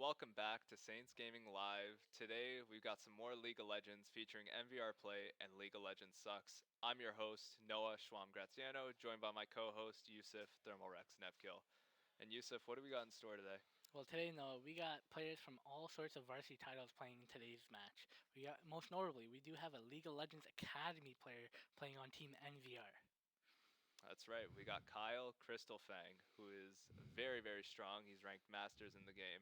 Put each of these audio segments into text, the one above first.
welcome back to Saints Gaming Live. Today we've got some more League of Legends featuring MVR play and League of Legends sucks. I'm your host, Noah Schwam Graziano, joined by my co-host, Yusuf Thermalrex Nevkill. And Yusuf, what do we got in store today? Well, today, no, we got players from all sorts of varsity titles playing in today's match. We got, most notably, we do have a League of Legends Academy player playing on Team NVR. That's right, we got Kyle Crystalfang, who is very, very strong. He's ranked Masters in the game.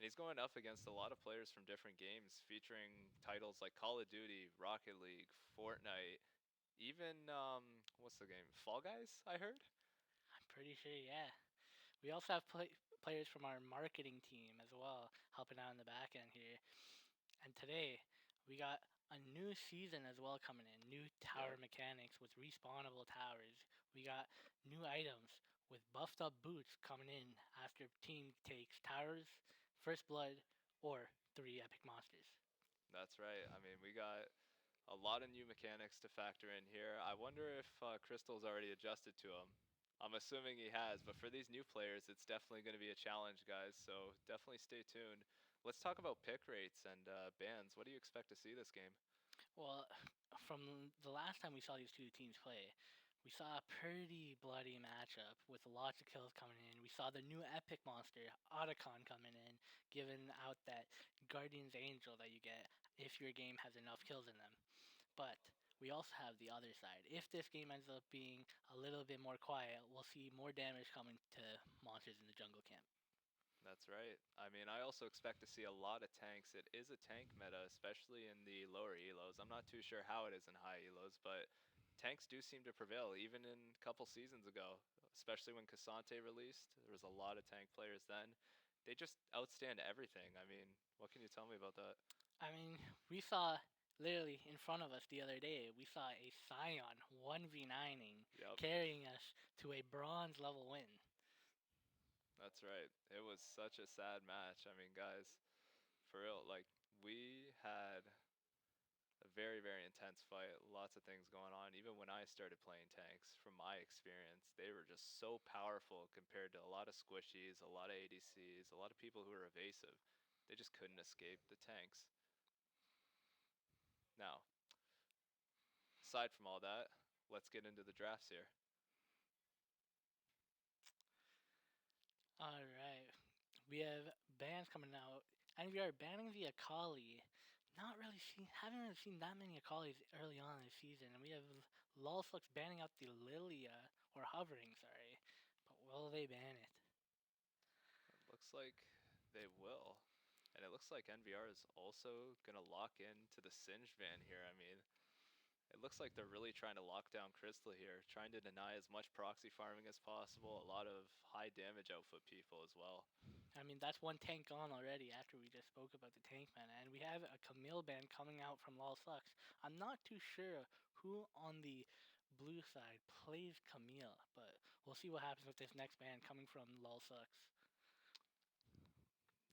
And he's going up against a lot of players from different games, featuring titles like Call of Duty, Rocket League, Fortnite, even, what's the game? Fall Guys, I heard? I'm pretty sure, yeah. We also have players from our marketing team as well, helping out in the back end here. And today, we got a new season as well coming in. New tower Yep. mechanics with respawnable towers. We got new items with buffed up boots coming in after team takes towers, first blood, or 3 epic monsters. That's right. I mean, we got a lot of new mechanics to factor in here. I wonder if Crystal's already adjusted to them. I'm assuming he has, but for these new players, it's definitely going to be a challenge, guys. So definitely stay tuned. Let's talk about pick rates and bans. What do you expect to see this game? Well, from the last time we saw these two teams play, we saw a pretty bloody matchup with lots of kills coming in. We saw the new epic monster, Otacon, coming in, giving out that Guardian's Angel that you get if your game has enough kills in them. But we also have the other side. If this game ends up being a little bit more quiet, we'll see more damage coming to monsters in the jungle camp. That's right. I mean, I also expect to see a lot of tanks. It is a tank meta, especially in the lower elos. I'm not too sure how it is in high elos, but tanks do seem to prevail, even in a couple seasons ago, especially when Cassante released. There was a lot of tank players then. They just outstand everything. I mean, what can you tell me about that? I mean, we saw literally in front of us the other day, we saw a Scion 1v9ing, Yep, carrying us to a bronze level win. that's right. It was such a sad match. I mean, guys, for real, like, we had a very, very intense fight. Lots of things going on. Even when I started playing tanks, from my experience, they were just so powerful compared to a lot of squishies, a lot of ADCs, a lot of people who are evasive. They just couldn't escape the tanks. Now, aside from all that, let's get into the drafts here. All right, we have bans coming out, and we are banning the Akali. Not really seen, haven't really seen that many Akalis early on in the season, and we have Lulflux banning out the Lilia or hovering, sorry. But will they ban it? It looks like they will. And it looks like NVR is also going to lock into the Singed van here. I mean, it looks like they're really trying to lock down Crystal here, trying to deny as much proxy farming as possible, a lot of high damage output people as well. I mean, that's one tank gone already after we just spoke about the tank man. And we have a Camille band coming out from Lol Sucks. I'm not too sure who on the blue side plays Camille, but we'll see what happens with this next band coming from Lol Sucks.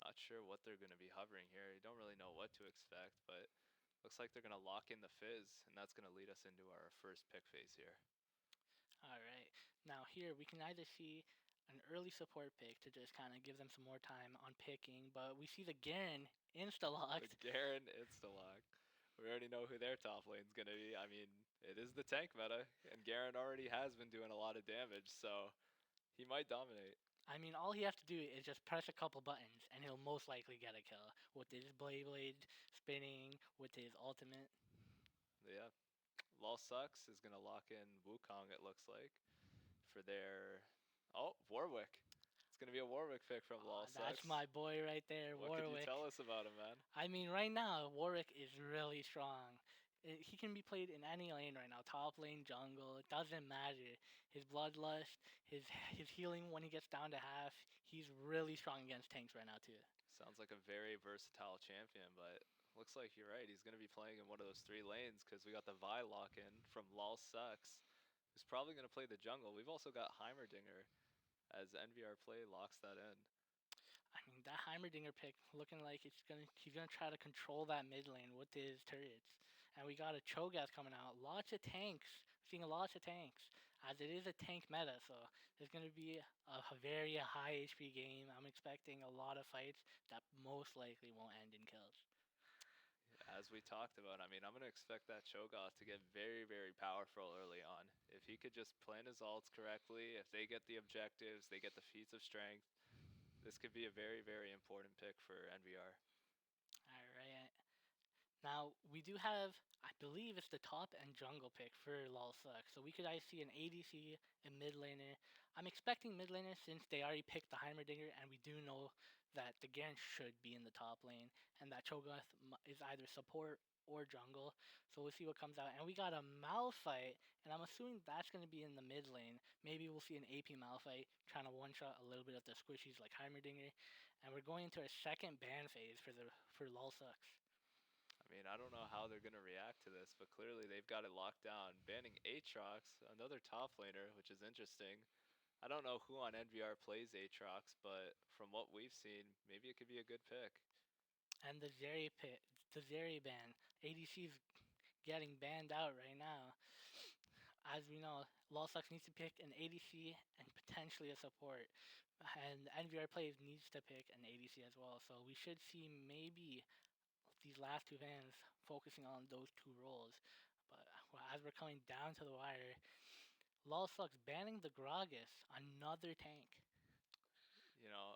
Not sure what they're going to be hovering here. You don't really know what to expect, but looks like they're going to lock in the Fizz, and that's going to lead us into our first pick phase here. All right. Now, here we can either see an early support pick to just kind of give them some more time on picking, but we see the Garen insta The locked. Garen Instalock. We already know who their top lane's going to be. I mean, it is the tank meta, and Garen already has been doing a lot of damage, so he might dominate. I mean, all he has to do is just press a couple buttons, and he'll most likely get a kill with his blade spinning, with his ultimate. Yeah. Lol Sucks is going to lock in Wukong, it looks like, for their. Oh, Warwick. It's going to be a Warwick pick from Lol That's my Sucks. boy right there, What could you tell Warwick. us about him, man? I mean, right now, Warwick is really strong. He can be played in any lane right now, top lane, jungle. It doesn't matter. His bloodlust, his healing when he gets down to half. He's really strong against tanks right now too. Sounds like a very versatile champion, but looks like you're right. He's going to be playing in one of those three lanes because we got the Vi lock in from Lol Sucks, who's probably going to play the jungle. We've also got Heimerdinger as NVR play locks that in. I mean, that Heimerdinger pick looking like he's gonna try to control that mid lane with his turrets. And we got a Cho'Gath coming out. Lots of tanks. We're seeing lots of tanks. as it is a tank meta, so there's going to be a very high HP game. I'm expecting a lot of fights that most likely won't end in kills. As we talked about, I mean, I'm going to expect that Cho'Gath to get very, very powerful early on. If he could just plan his ults correctly, if they get the objectives, they get the feats of strength, this could be a very, very important pick for NVR. All right. Now we do have, I believe it's the top and jungle pick for Lulsuck. So we could either see an ADC and mid laner. I'm expecting mid laner since they already picked the Heimerdinger, and we do know that the Garen should be in the top lane, and that Cho'Gath is either support or jungle. So we'll see what comes out. And we got a Malphite, and I'm assuming that's going to be in the mid lane. Maybe we'll see an AP Malphite trying to one shot a little bit of the squishies like Heimerdinger. And we're going into a second ban phase for Lulsucks. I mean, I don't know how they're going to react to this, but clearly they've got it locked down. Banning Aatrox, another top laner, which is interesting. I don't know who on NVR plays Aatrox, but from what we've seen, maybe it could be a good pick. And the Zeri ban. ADC's getting banned out right now. As we know, Lulsucks needs to pick an ADC and potentially a support. And NVR Plays needs to pick an ADC as well. So we should see maybe these last two bans focusing on those two roles. But as we're coming down to the wire, Lulsucks banning the Gragas, another tank. You know,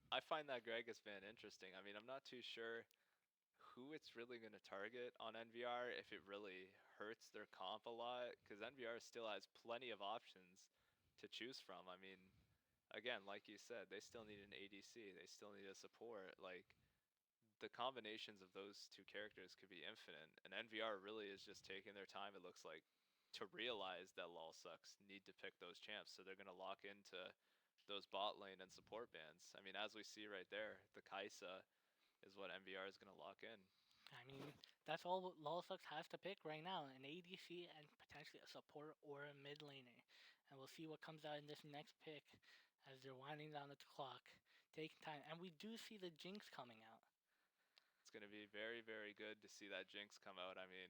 I find that Gragas ban interesting. I mean, I'm not too sure who it's really going to target on NVR if it really hurts their comp a lot, because NVR still has plenty of options to choose from. I mean, again, like you said, they still need an ADC, they still need a support. Like, the combinations of those two characters could be infinite, and NVR really is just taking their time, it looks like, to realize that Lulsucks need to pick those champs, so they're going to lock into those bot lane and support bans. I mean, as we see right there, the Kaisa is what MVR is going to lock in. I mean, that's all Lulsucks has to pick right now, an ADC and potentially a support or a mid laner. And we'll see what comes out in this next pick as they're winding down the clock, taking time. And we do see the Jinx coming out. It's going to be very, very good to see that Jinx come out. I mean,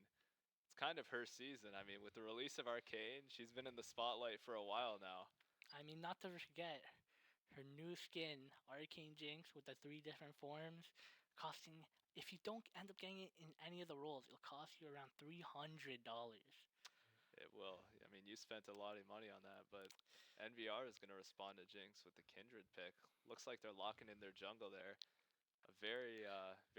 it's kind of her season. I mean, with the release of Arcane, she's been in the spotlight for a while now. I mean, not to forget her new skin, Arcane Jinx, with the 3 different forms, costing, if you don't end up getting it in any of the roles, it'll cost you around $300. It will. I mean, you spent a lot of money on that, but NVR is going to respond to Jinx with the Kindred pick. Looks like they're locking in their jungle there. A very,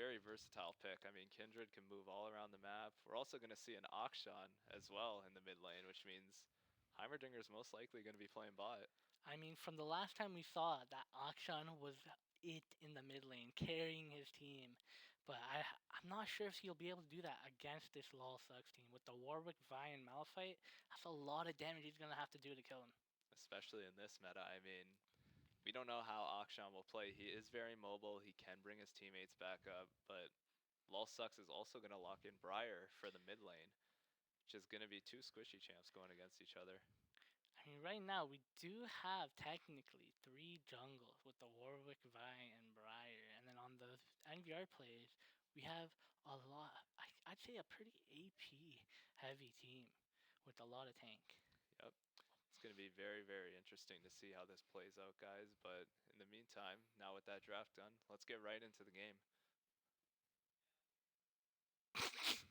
very versatile pick. I mean, Kindred can move all around the map. We're also going to see an Akshan as well in the mid lane, which means Heimerdinger is most likely going to be playing bot. I mean, from the last time we saw that Akshan was it in the mid lane, carrying his team. But I'm not sure if he'll be able to do that against this Lulsucks team. With the Warwick, Vi, and Malphite, that's a lot of damage he's going to have to do to kill him. Especially in this meta. I mean, we don't know how Akshan will play. He is very mobile. He can bring his teammates back up, but Lulsucks is also going to lock in Briar for the mid lane, which is going to be two squishy champs going against each other. I mean, right now we do have technically 3 jungles with the Warwick, Vi, and Briar, and then on the NVR plays we have a lot. I'd say a pretty AP heavy team with a lot of tank. Yep. It's going to be very, very interesting to see how this plays out, guys. But in the meantime, now with that draft done, let's get right into the game.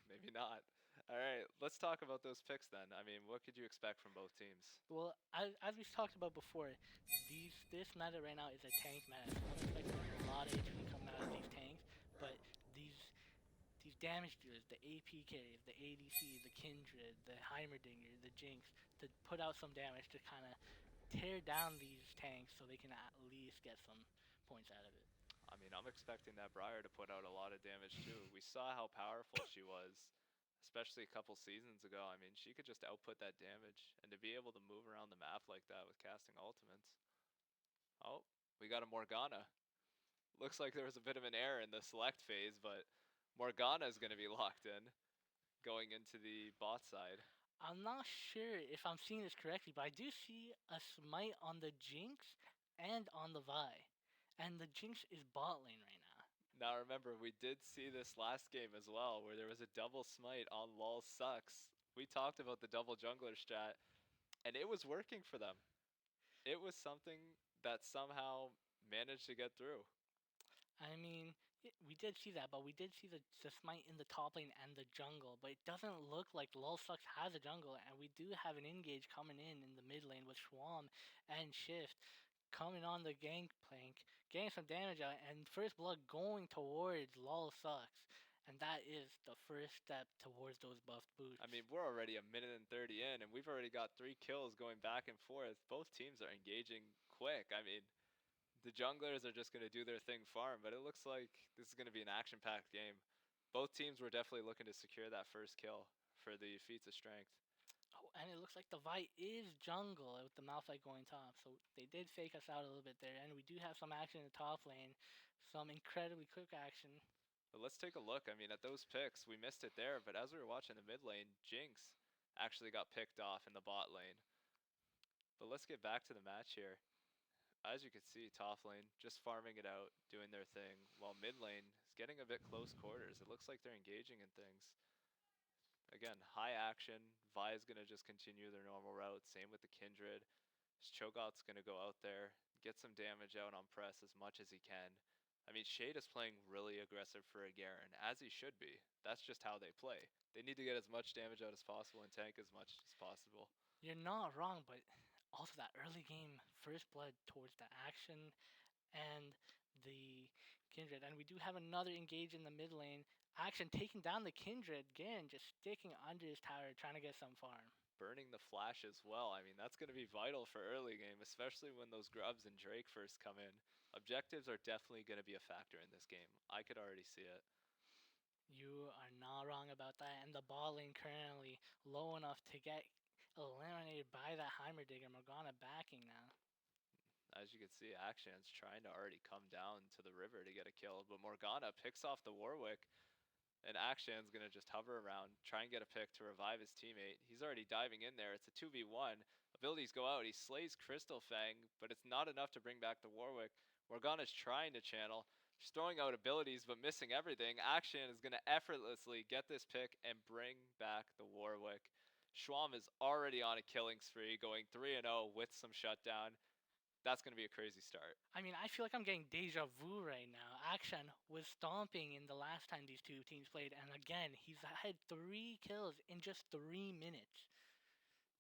Maybe not. All right, let's talk about those picks then. I mean, what could you expect from both teams? Well, as we talked about before, this meta right now is a tank meta. So I'm expecting a lot of HP coming out of these tanks, but these these damage dealers, the AP carries, the ADC, the Kindred, the Heimerdinger, the Jinx, to put out some damage to kind of tear down these tanks so they can at least get some points out of it. I mean, I'm expecting that Briar to put out a lot of damage too. We saw how powerful she was, especially a couple seasons ago. I mean, she could just output that damage, and to be able to move around the map like that with casting ultimates. Oh, we got a Morgana. Looks like there was a bit of an error in the select phase, but Morgana is going to be locked in going into the bot side. I'm not sure if I'm seeing this correctly, but I do see a smite on the Jinx and on the Vi. And the Jinx is bot lane right now. Now remember, we did see this last game as well, where there was a double smite on Lulsucks. We talked about the double jungler strat, and it was working for them. It was something that somehow managed to get through. I mean, we did see that, but we did see the smite in the top lane and the jungle. But it doesn't look like Lulsucks has a jungle, and we do have an engage coming in the mid lane with Schwam and Shift coming on the gangplank, getting some damage out, and first blood going towards Lulsucks. And that is the first step towards those buffed boots. I mean, we're already a minute and 30 in, and we've already got 3 kills going back and forth. Both teams are engaging quick. I mean, the junglers are just going to do their thing farm, but it looks like this is going to be an action packed game. Both teams were definitely looking to secure that first kill for the feats of strength. Oh, and it looks like the Vi is jungle with the Malphite going top. So they did fake us out a little bit there. And we do have some action in the top lane. Some incredibly quick action. But let's take a look. I mean, at those picks, we missed it there, but as we were watching the mid lane, Jinx actually got picked off in the bot lane. But let's get back to the match here. As you can see, top lane just farming it out, doing their thing, while mid lane is getting a bit close quarters. It looks like they're engaging in things. Again, high action. Vi is going to just continue their normal route. Same with the Kindred. Cho'Gath's going to go out there, get some damage out on press as much as he can. I mean, Shade is playing really aggressive for a Garen, as he should be. That's just how they play. They need to get as much damage out as possible and tank as much as possible. You're not wrong, but also that early game first blood towards the action and the Kindred. And we do have another engage in the mid lane. Action taking down the Kindred. Again, just sticking under his tower, trying to get some farm. Burning the flash as well. I mean, that's going to be vital for early game, especially when those Grubs and Drake first come in. Objectives are definitely going to be a factor in this game. I could already see it. You are not wrong about that. And the ball lane currently low enough to get eliminated by that Heimerdinger. Morgana backing now. As you can see, Action's trying to already come down to the river to get a kill, but Morgana picks off the Warwick, and Action's going to just hover around, try and get a pick to revive his teammate. He's already diving in there. It's a 2v1. Abilities go out. He slays Crystal Fang, but it's not enough to bring back the Warwick. Morgana's trying to channel. She's throwing out abilities, but missing everything. Action is going to effortlessly get this pick and bring back the Warwick. Schwam is already on a killing spree, going 3-0 with some shutdown. That's going to be a crazy start. I mean, I feel like I'm getting deja vu right now. Action was stomping in the last time these two teams played, and again, he's had 3 kills in just 3 minutes.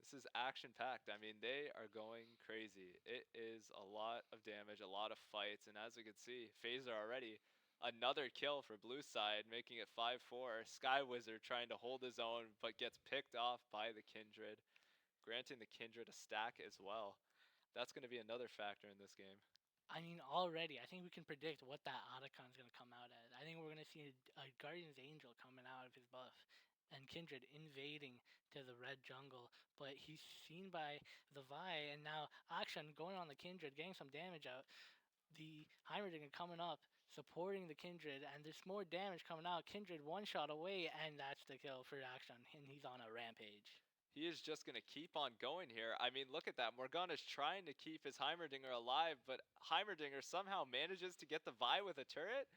This is action packed. I mean, they are going crazy. It is a lot of damage, a lot of fights, and as we can see, Phaser already another kill for blue side, making it 5-4. Sky Wizard trying to hold his own, but gets picked off by the Kindred, granting the Kindred a stack as well. That's going to be another factor in this game. I mean, already, I think we can predict what that Otacon's going to come out as. I think we're going to see a Guardian's Angel coming out of his buff. And Kindred invading to the red jungle, but he's seen by the Vi, and now Akshan going on the Kindred, getting some damage out. The Heimerdinger coming up, supporting the Kindred, and there's more damage coming out. Kindred one shot away, and that's the kill for Akshan, and he's on a rampage. He is just going to keep on going here. I mean, look at that. Morgana's trying to keep his Heimerdinger alive, but Heimerdinger somehow manages to get the Vi with a turret.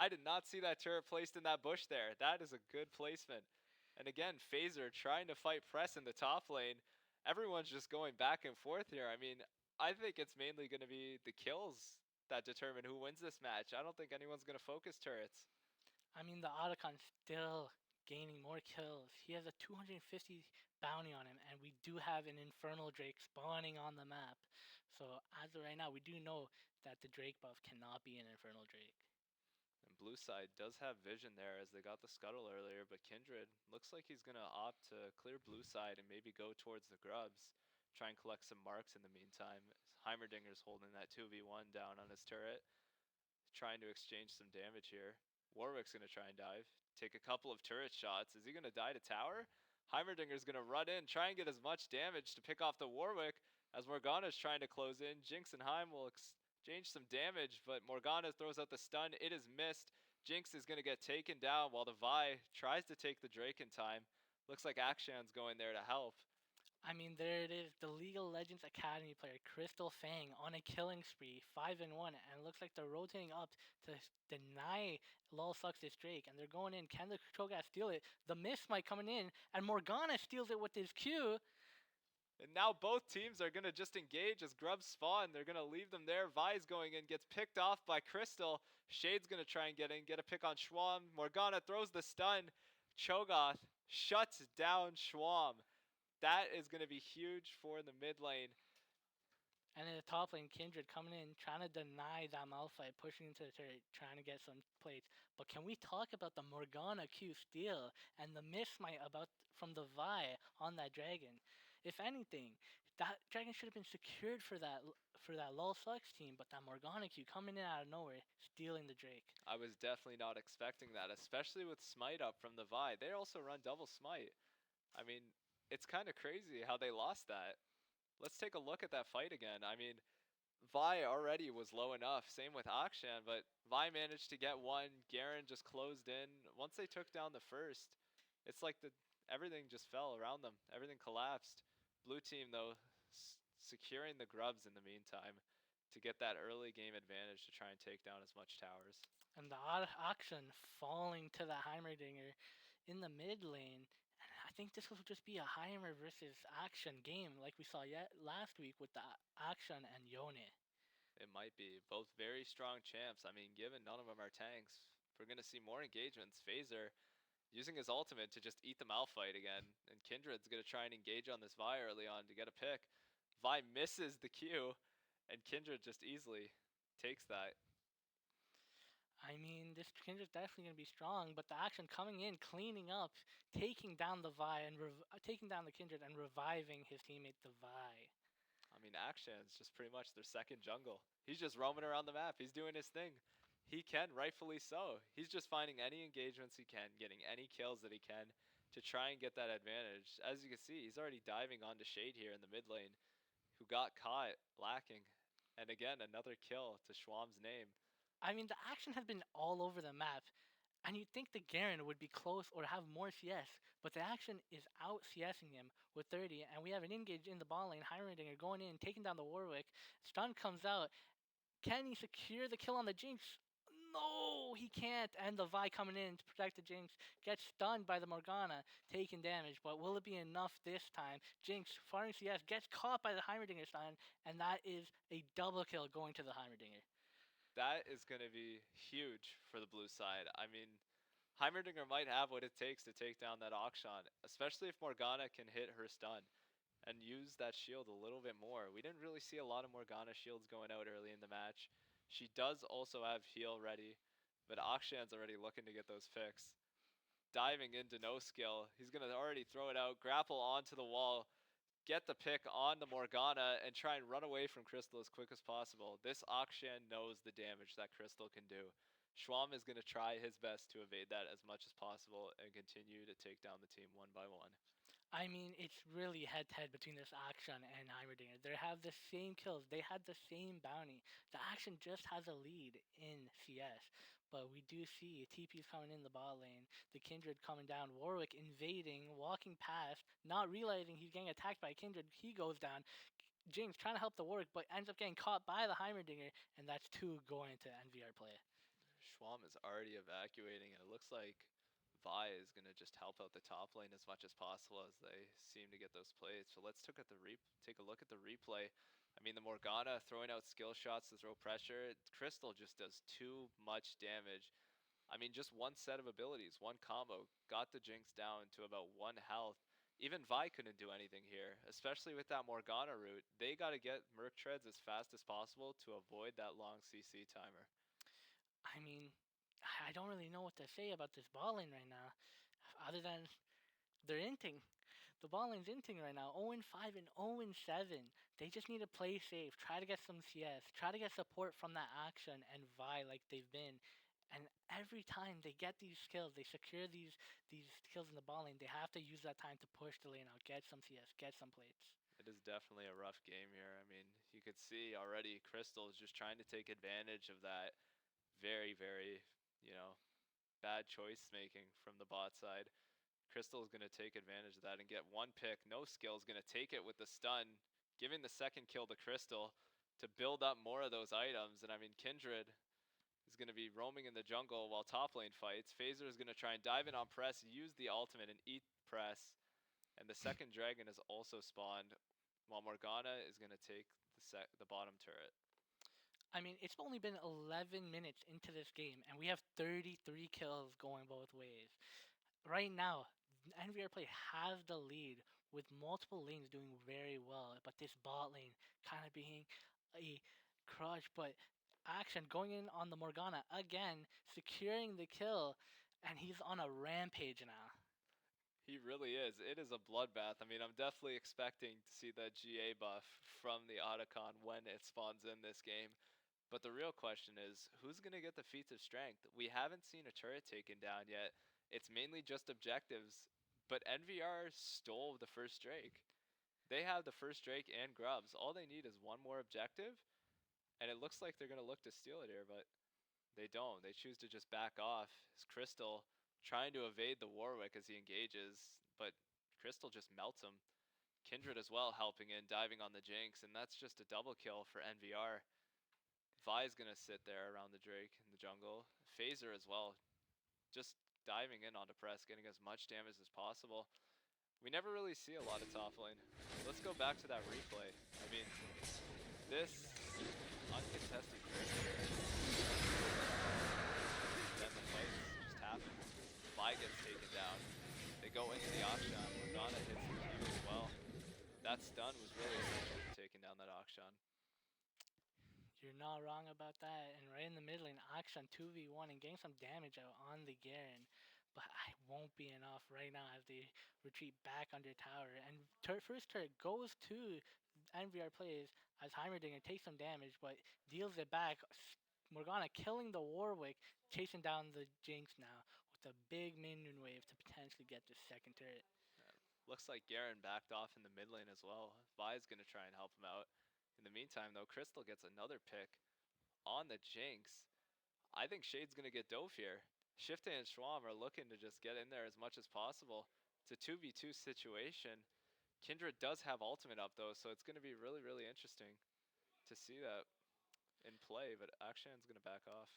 I did not see that turret placed in that bush there. That is a good placement. And again, Phaser trying to fight press in the top lane. Everyone's just going back and forth here. I mean, I think it's mainly going to be the kills that determine who wins this match. I don't think anyone's going to focus turrets. I mean, the Otacon still gaining more kills. He has a 250 bounty on him, and we do have an Infernal Drake spawning on the map. So as of right now, we do know that the Drake buff cannot be an Infernal Drake. And blue side does have vision there as they got the scuttle earlier, but Kindred looks like he's going to opt to clear blue side and maybe go towards the grubs. Try and collect some marks in the meantime. Heimerdinger's holding that 2v1 down on his turret. Trying to exchange some damage here. Warwick's going to try and dive. Take a couple of turret shots. Is he going to die to tower? Heimerdinger's going to run in, try and get as much damage to pick off the Warwick as Morgana's trying to close in. Jinx and Heim will exchange some damage, but Morgana throws out the stun. It is missed. Jinx is going to get taken down while the Vi tries to take the Drake in time. Looks like Akshan's going there to help. I mean, there it is, the League of Legends Academy player, Crystal Fang, on a killing spree, 5-1, and it looks like they're rotating up to deny Lol sucks this Drake, and they're going in. Can the Cho'Gath steal it? The Mist might coming in, and Morgana steals it with his Q. And now both teams are going to just engage as grubs spawn. They're going to leave them there. Vi's going in, gets picked off by Crystal. Shade's going to try and get in, get a pick on Schwam. Morgana throws the stun. Cho'Gath shuts down Schwam. That is going to be huge for the mid lane. And in the top lane, Kindred coming in, trying to deny that Malphite, pushing into the turret, trying to get some plates. But can we talk about the Morgana Q steal and the mismind about from the Vi on that dragon? If anything, that dragon should have been secured for that LOL Sucks team, but that Morgana Q coming in out of nowhere, stealing the Drake. I was definitely not expecting that, especially with Smite up from the Vi. They also run double Smite. I mean, it's kind of crazy how they lost that. Let's take a look at that fight again. I mean, Vi already was low enough. Same with Akshan, but Vi managed to get one. Garen just closed in. Once they took down the first, it's like everything just fell around them. Everything collapsed. Blue team though, securing the grubs in the meantime to get that early game advantage to try and take down as much towers. And the auction falling to the Heimerdinger in the mid lane. And I think this will just be a Heimer versus Action game like we saw yet last week with the Action and Yone. It might be both very strong champs. I mean, given none of them are tanks, we're gonna see more engagements. Phaser using his ultimate to just eat the Malphite again, and Kindred's gonna try and engage on this Vi early on to get a pick. Vi misses the Q, and Kindred just easily takes that. I mean, this Kindred's definitely going to be strong, but the Action coming in, cleaning up, taking down the Vi and taking down the Kindred and reviving his teammate, the Vi. I mean, Akshan's just pretty much their second jungle. He's just roaming around the map. He's doing his thing. He can, rightfully so. He's just finding any engagements he can, getting any kills that he can to try and get that advantage. As you can see, he's already diving onto Shade here in the mid lane, who got caught lacking. And again, another kill to Schwam's name. I mean, the Action has been all over the map, and you'd think the Garen would be close or have more CS, but the Action is out CSing him with 30, and we have an engage in the ball lane, Heimerdinger going in, taking down the Warwick. Stun comes out. Can he secure the kill on the Jinx? No, he can't. And the Vi coming in to protect the Jinx gets stunned by the Morgana, taking damage. But will it be enough this time? Jinx, farming CS, gets caught by the Heimerdinger stun, and that is a double kill going to the Heimerdinger. That is going to be huge for the blue side. I mean, Heimerdinger might have what it takes to take down that Akshan, especially if Morgana can hit her stun and use that shield a little bit more. We didn't really see a lot of Morgana shields going out early in the match. She does also have heal ready, but Akshan's already looking to get those picks. Diving into no skill, he's going to already throw it out, grapple onto the wall, get the pick on the Morgana, and try and run away from Crystal as quick as possible. This Akshan knows the damage that Crystal can do. Schwam is going to try his best to evade that as much as possible and continue to take down the team one by one. I mean, it's really head to head between this Action and Heimerdinger. They have the same kills. They had the same bounty. The Action just has a lead in CS. But we do see TP's coming in the bot lane, the Kindred coming down, Warwick invading, walking past, not realizing he's getting attacked by Kindred. He goes down. Jinx trying to help the Warwick, but ends up getting caught by the Heimerdinger, and that's two going to NVR play. Schwam is already evacuating, and it looks like Vi is going to just help out the top lane as much as possible as they seem to get those plays. So let's take a look at the replay. I mean, the Morgana throwing out skill shots to throw pressure. Crystal just does too much damage. I mean, just one set of abilities, one combo, got the Jinx down to about 1 health. Even Vi couldn't do anything here, especially with that Morgana route. They got to get Merc Treads as fast as possible to avoid that long CC timer. I mean, I don't really know what to say about this ball lane right now, other than they're inting. The ball lane's inting right now, 0-5 and 0-7. They just need to play safe, try to get some CS, try to get support from that Action and Vi like they've been. And every time they get these kills, they secure these kills in the ball lane, they have to use that time to push the lane out, get some CS, get some plates. It is definitely a rough game here. I mean, you could see already Crystal is just trying to take advantage of that very, very, you know, bad choice making from the bot side. Crystal is going to take advantage of that and get one pick. No skill is going to take it with the stun, giving the second kill to Crystal to build up more of those items. And I mean, Kindred is going to be roaming in the jungle while top lane fights. Phaser is going to try and dive in on press, use the ultimate and eat press. And the second dragon is also spawned. while Morgana is going to take the bottom turret. I mean, it's only been 11 minutes into this game, and we have 33 kills going both ways. Right now, NVR Play has the lead with multiple lanes doing very well, but this bot lane kind of being a crush. But Action going in on the Morgana again, securing the kill, and he's on a rampage now. He really is. It is a bloodbath. I mean, I'm definitely expecting to see that GA buff from the Otacon when it spawns in this game. But the real question is, who's going to get the feats of strength? We haven't seen a turret taken down yet. It's mainly just objectives. But NVR stole the first Drake. They have the first Drake and Grubs. All they need is one more objective, and it looks like they're going to look to steal it here, but they don't. They choose to just back off. As Crystal trying to evade the Warwick as he engages, but Crystal just melts him. Kindred as well helping in, diving on the Jinx, and that's just a double kill for NVR. Vi's gonna sit there around the Drake in the jungle. Phaser as well, just diving in onto Press, getting as much damage as possible. We never really see a lot of top lane. Let's go back to that replay. I mean, this uncontested Drake, then the fights just happen. Vi gets taken down. They go into the Akshan. Morgana hits the Q as well. That stun was really essential for taking down that Akshan. You're not wrong about that. And right in the middle lane, Akshan 2v1 and getting some damage out on the Garen. But it won't be enough right now as they retreat back under tower. And first turret goes to NVR plays as Heimerdinger takes some damage but deals it back. Morgana killing the Warwick, chasing down the Jinx now with a big minion wave to potentially get the second turret. Looks like Garen backed off in the mid lane as well. Vi's gonna try and help him out. In the meantime, though, Crystal gets another pick on the Jinx. I think Shade's gonna get dove here. Shifte and Schwam are looking to just get in there as much as possible. It's a 2v2 situation. Kindred does have ultimate up though, so it's gonna be really, really interesting to see that in play, but Akshan's gonna back off.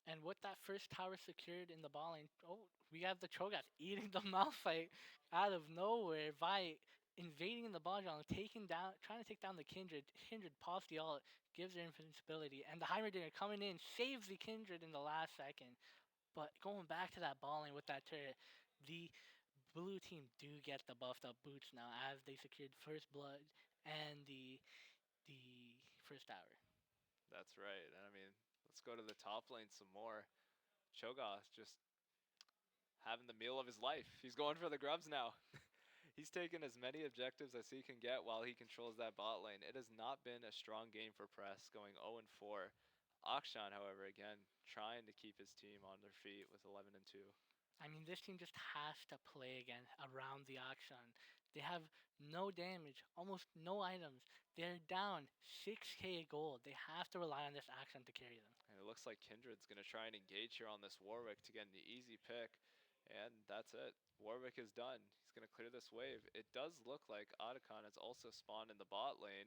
And with that first tower secured in the ball lane, oh, we have the Cho'Gath eating the Malphite out of nowhere. Vi invading in the ball jungle, trying to take down the Kindred. Kindred pops the ult, gives her invincibility, and the Heimerdinger coming in saves the Kindred in the last second. But going back to that ball lane with that turret, the blue team do get the buffed up boots now as they secured first blood and the first tower. That's right. I mean, let's go to the top lane some more. Cho'Gath just having the meal of his life. He's going for the grubs now. He's taken as many objectives as he can get while he controls that bot lane. It has not been a strong game for Press, going 0-4. Akshan, however, again, trying to keep his team on their feet with 11-2. I mean, this team just has to play again around the auction. They have no damage, almost no items. They're down 6k gold. They have to rely on this action to carry them. And it looks like Kindred's going to try and engage here on this Warwick to get an easy pick. And that's it. Warwick is done. He's going to clear this wave. It does look like Otacon has also spawned in the bot lane.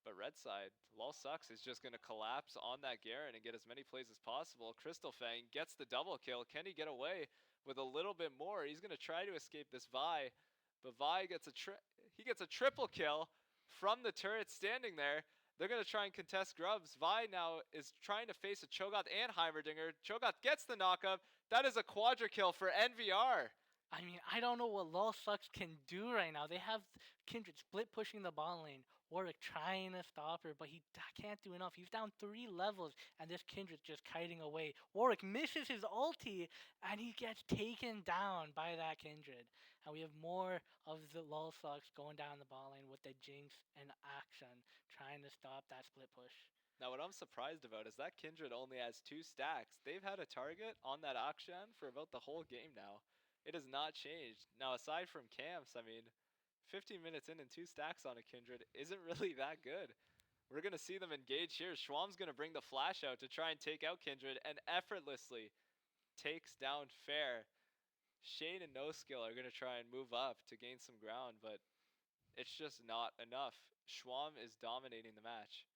But red side, Lol Sucks is just going to collapse on that Garen and get as many plays as possible. Crystal Fang gets the double kill. Can he get away with a little bit more? He's going to try to escape this Vi. But Vi gets a triple kill from the turret standing there. They're going to try and contest Grubs. Vi now is trying to face a Cho'Gath and Heimerdinger. Cho'Gath gets the knockup. That is a quadra kill for NVR. I mean, I don't know what Lol Sucks can do right now. They have Kindred split pushing the ball lane. Warwick trying to stop her, but he can't do enough. He's down 3 levels, and this Kindred's just kiting away. Warwick misses his ulti, and he gets taken down by that Kindred. And we have more of the Lol Sucks going down the ball lane with the Jinx and Action trying to stop that split push. Now, what I'm surprised about is that Kindred only has 2 stacks. They've had a target on that Akshan for about the whole game now. It has not changed. Now, aside from camps, I mean, 15 minutes in and 2 stacks on a Kindred isn't really that good. We're going to see them engage here. Schwam's going to bring the flash out to try and take out Kindred and effortlessly takes down Fair. Shane and No Skill are going to try and move up to gain some ground, but it's just not enough. Schwam is dominating the match.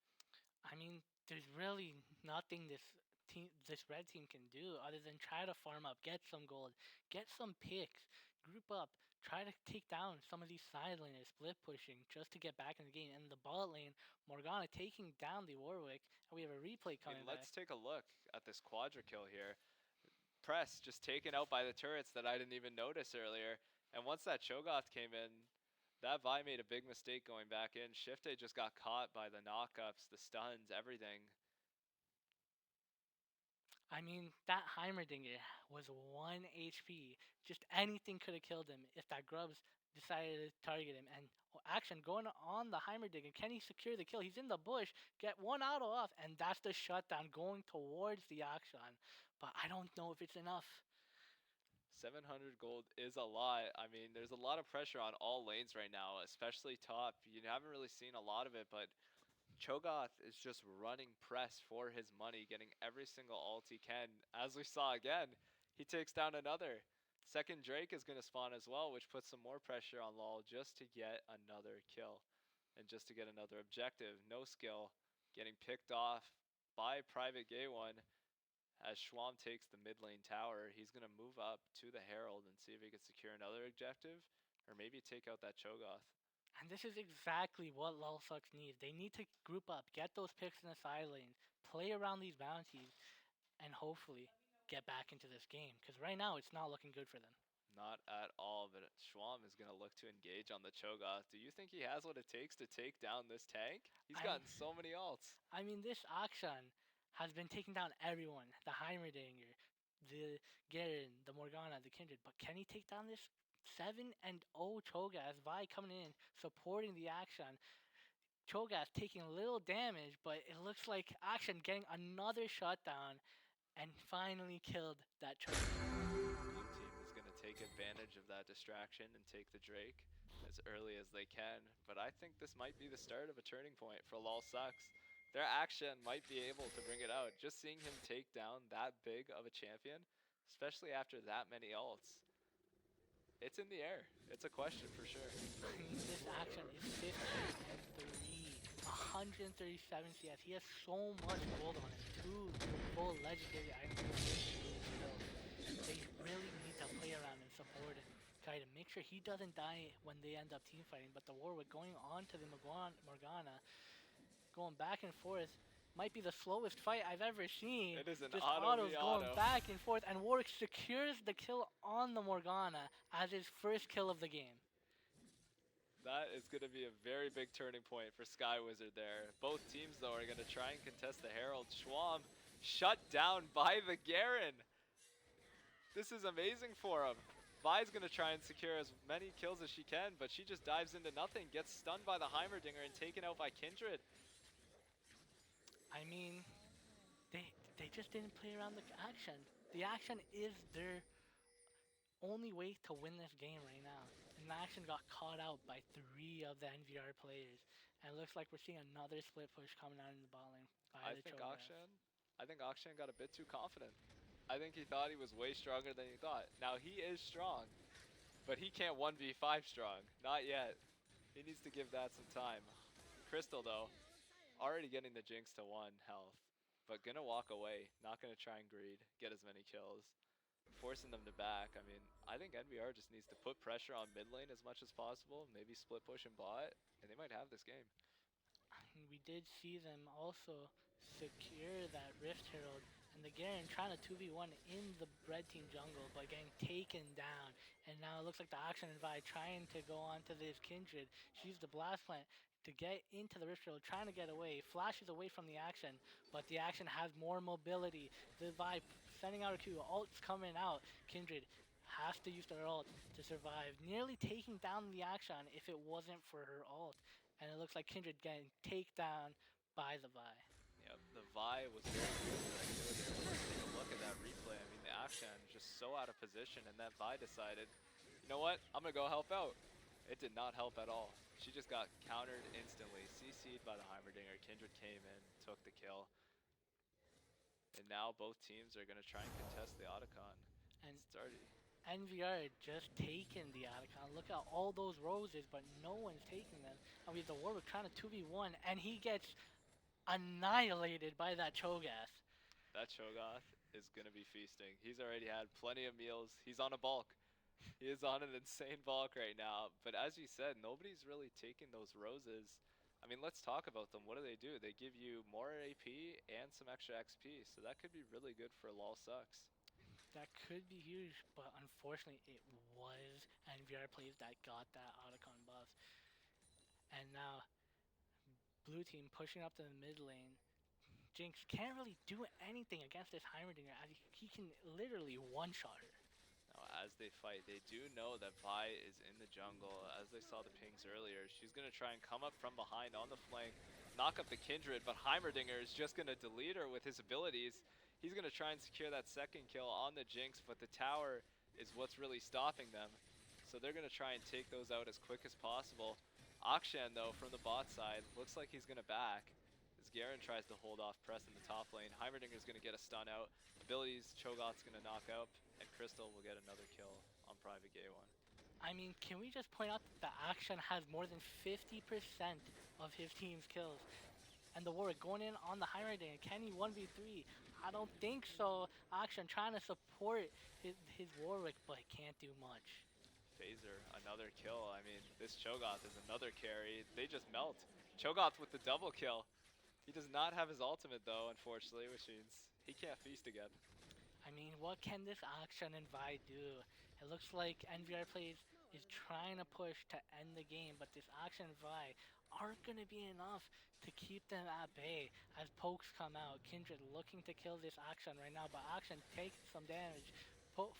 I mean, there's really nothing this red team can do other than try to farm up, get some gold, get some picks, group up, try to take down some of these side laners, split pushing just to get back in the game. And the bot lane, Morgana taking down the Warwick, and we have a replay I mean, coming back. let's take a look at this quadra kill here. Press just taken out by the turrets that I didn't even notice earlier. And once that Cho'Gath came in, that Vi made a big mistake going back in. Shifte just got caught by the knockups, the stuns, everything. I mean, that Heimerdinger was 1 HP. Just anything could have killed him if that Grubs decided to target him. And action going on the Heimerdinger. Can he secure the kill? He's in the bush. Get one auto off, and that's the shutdown going towards the action. But I don't know if it's enough. 700 gold is a lot. I mean, there's a lot of pressure on all lanes right now, especially top. You haven't really seen a lot of it, but Cho'Gath is just running press for his money, getting every single ult he can. As we saw again, he takes down another. Second Drake is going to spawn as well, which puts some more pressure on LoL just to get another kill and just to get another objective. No skill, getting picked off by Private Gay One. As Schwam takes the mid lane tower, he's going to move up to the Herald and see if he can secure another objective or maybe take out that Cho'Gath. And this is exactly what LulSucks needs. They need to group up, get those picks in the side lanes, play around these bounties, and hopefully get back into this game. Because right now it's not looking good for them. Not at all, but Schwam is going to look to engage on the Cho'Gath. Do you think he has what it takes to take down this tank? He's I gotten so many ults. I mean, this Akshan has been taking down everyone. The Heimerdinger, the Garen, the Morgana, the Kindred. But can he take down this 7-0 Cho'Gath? Vi coming in, supporting the Akshan. Cho'Gath taking a little damage, but it looks like Akshan getting another shutdown and finally killed that Cho'Gath. Blue team is going to take advantage of that distraction and take the Drake as early as they can. But I think this might be the start of a turning point for LulSucks. Their action might be able to bring it out. Just seeing him take down that big of a champion, especially after that many ults, it's in the air. It's a question for sure. I mean, this Action is 15-3, 137 CS. He has so much gold on him. 2 full legendary items. They really need to play around and support him. Try to make sure he doesn't die when they end up team fighting. But the Warwick going on to the Morgana, going back and forth, might be the slowest fight I've ever seen. It is an Just auto autos v going auto. back and forth, and Warwick secures the kill on the Morgana as his first kill of the game. That is going to be a very big turning point for Sky Wizard there. Both teams, though, are going to try and contest the Herald. Schwam shut down by the Garen. This is amazing for him. Vi's going to try and secure as many kills as she can, but she just dives into nothing, gets stunned by the Heimerdinger and taken out by Kindred. I mean, they just didn't play around the action. The action is their only way to win this game right now. And the action got caught out by 3 of the NVR players. And it looks like we're seeing another split push coming out in the ball lane by the Cho'Gath. I think Akshan got a bit too confident. I think he thought he was way stronger than he thought. Now he is strong, but he can't 1v5 strong. Not yet. He needs to give that some time. Crystal, though, already getting the Jinx to 1 health, but gonna walk away, not gonna try and greed, get as many kills, forcing them to back. I mean, I think NVR just needs to put pressure on mid lane as much as possible, maybe split push and bot, and they might have this game. We did see them also secure that Rift Herald and the Garen trying to 2v1 in the red team jungle, but getting taken down. And now it looks like the Action and Vi trying to go onto this Kindred. She used the Blast Plant to get into the Rift Herald, trying to get away. Flashes away from the Action, but the Action has more mobility. The Vi sending out a Q, ult's coming out. Kindred has to use their ult to survive, nearly taking down the Action if it wasn't for her ult. And it looks like Kindred getting taken down by the Vi. Yep, the Vi was very good at that kill there. Let's take a look at that replay. I mean, the Akshan just so out of position, and that Vi decided, you know what, I'm going to go help out. It did not help at all. She just got countered instantly, CC'd by the Heimerdinger. Kindred came in, took the kill. And now both teams are going to try and contest the Otacon. And It's already... NVR just taken the Otacon. Look at all those roses, but no one's taking them. And we have the Warwick trying to 2v1, and he gets annihilated by that Cho'Gath. That Cho'Gath is going to be feasting. He's already had plenty of meals. He's on a bulk. He is on an insane bulk right now. But as you said, nobody's really taking those roses. I mean, let's talk about them. What do? They give you more AP and some extra XP, so that could be really good for LOL Sucks. That could be huge, but unfortunately, it was NVR plays that got that Otacon buff. And now, blue team pushing up to the mid lane. Jinx can't really do anything against this Heimerdinger as he can literally one shot her. Now, as they fight, they do know that Vi is in the jungle. As they saw the pings earlier, she's going to try and come up from behind on the flank, knock up the Kindred, but Heimerdinger is just going to delete her with his abilities. He's going to try and secure that second kill on the Jinx, but the tower is what's really stopping them. So they're going to try and take those out as quick as possible. Akshan, though, from the bot side, looks like he's going to back. As Garen tries to hold off Press in the top lane, Heimerdinger's going to get a stun out. Abilities, Cho'Gath's going to knock out, and Crystal will get another kill on Private Gay one. I mean, can we just point out that the Action has more than 50% of his team's kills? And the Warwick going in on the Heimerdinger. Can he 1v3? I don't think so. Action trying to support his Warwick, but can't do much. Phaser, another kill. I mean, this Cho'Gath is another carry. They just melt. Cho'Gath with the double kill. He does not have his ultimate though, unfortunately, which means he can't feast again. I mean, what can this Action and Vi do? It looks like NVR plays is trying to push to end the game, but this Action and Vi aren't going to be enough to keep them at bay as pokes come out. Kindred looking to kill this Action right now, but Action taking some damage,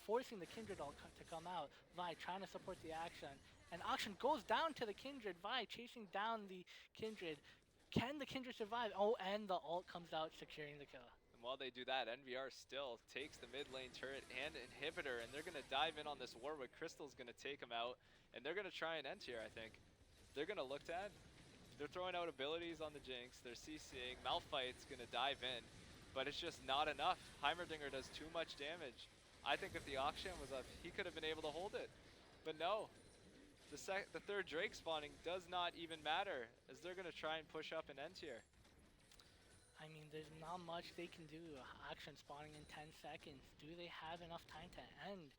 forcing the Kindred all to come out. Vi trying to support the Action, and Action goes down to the Kindred. Vi chasing down the Kindred. Can the Kindred survive? Oh, and the ult comes out, securing the kill. And while they do that, NVR still takes the mid lane turret and inhibitor, and they're going to dive in on this Warwick. Crystal's going to take him out, and they're going to try and end here, I think. They're going to look to end. They're throwing out abilities on the Jinx. They're CCing. Malphite's going to dive in, but it's just not enough. Heimerdinger does too much damage. I think if the auction was up, he could have been able to hold it. But no, the third Drake spawning does not even matter, as they're going to try and push up and end here. I mean, there's not much they can do. Action spawning in 10 seconds. Do they have enough time to end?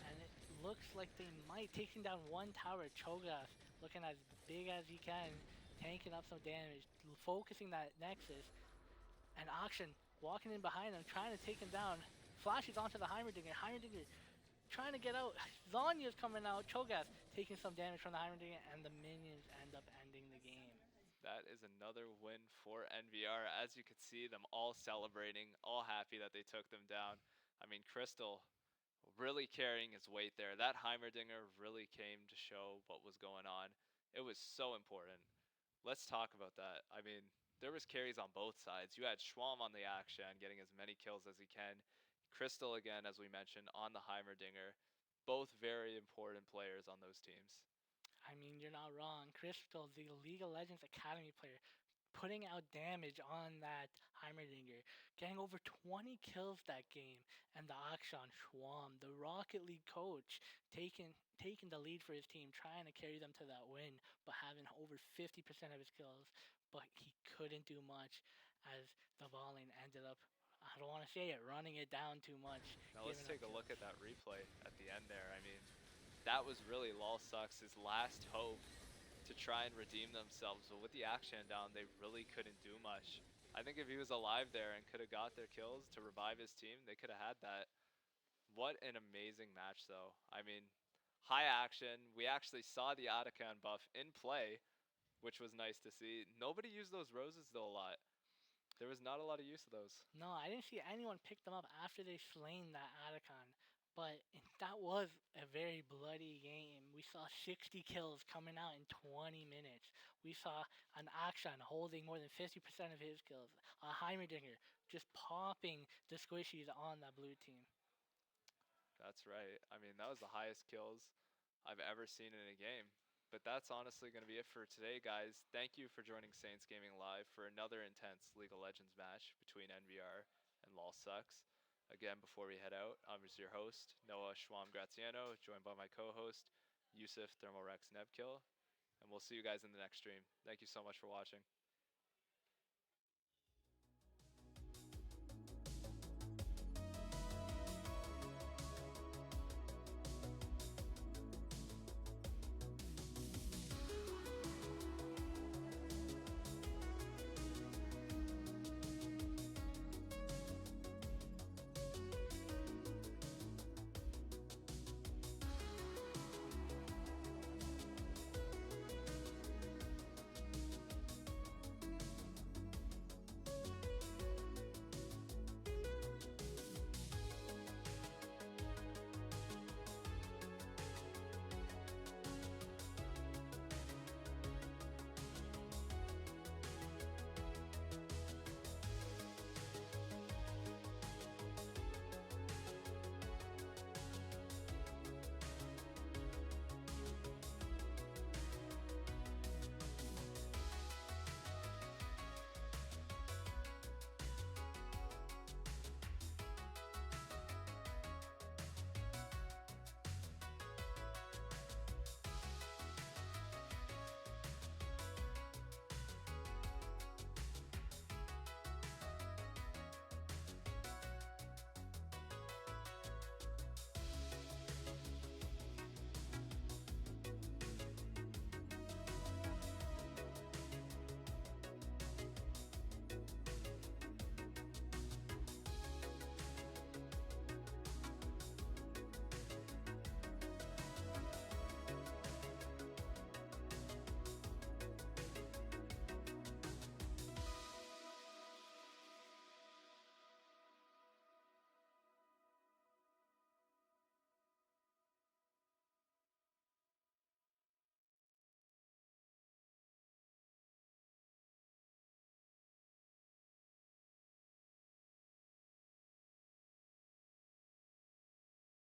And it looks like they might. Taking down one tower. Cho'Gath looking as big as he can. Tanking up some damage. Focusing that Nexus. And Action walking in behind him. Trying to take him down. Flashes onto the Heimerdinger. Heimerdinger trying to get out. Zonya's coming out. Cho'Gath taking some damage from the Heimerdinger. And the minions end up ending the game. That is another win for NVR. As you could see, them all celebrating, all happy that they took them down. I mean, Crystal really carrying his weight there. That Heimerdinger really came to show what was going on. It was so important. Let's talk about that. I mean, there was carries on both sides. You had Schwam on the action, getting as many kills as he can. Crystal again, as we mentioned, on the Heimerdinger. Both very important players on those teams. I mean, you're not wrong. Crystal, the League of Legends Academy player, putting out damage on that Heimerdinger, getting over 20 kills that game, and the Akshan Schwam, the Rocket League coach, taking the lead for his team, trying to carry them to that win, but having over 50% of his kills, but he couldn't do much as the Volley ended up, I don't want to say it, running it down too much. Now let's take a look at that replay at the end there. I mean, that was really LOL Sucks' last hope to try and redeem themselves, but with the action down, they really couldn't do much. I think if he was alive there and could have got their kills to revive his team, they could have had that. What an amazing match, though. I mean, high action. We actually saw the Atakan buff in play, which was nice to see. Nobody used those roses, though, a lot. There was not a lot of use of those. No, I didn't see anyone pick them up after they slain that Atacon. But that was a very bloody game. We saw 60 kills coming out in 20 minutes. We saw an Akshan holding more than 50% of his kills. A Heimerdinger just popping the squishies on that blue team. That's right. I mean, that was the highest kills I've ever seen in a game. But that's honestly going to be it for today, guys. Thank you for joining Saints Gaming Live for another intense League of Legends match between NVR and LOL Sucks. Again, before we head out, I'm just your host, Noah Schwam Graziano, joined by my co-host, Yusuf Thermorex Nebkill. And we'll see you guys in the next stream. Thank you so much for watching.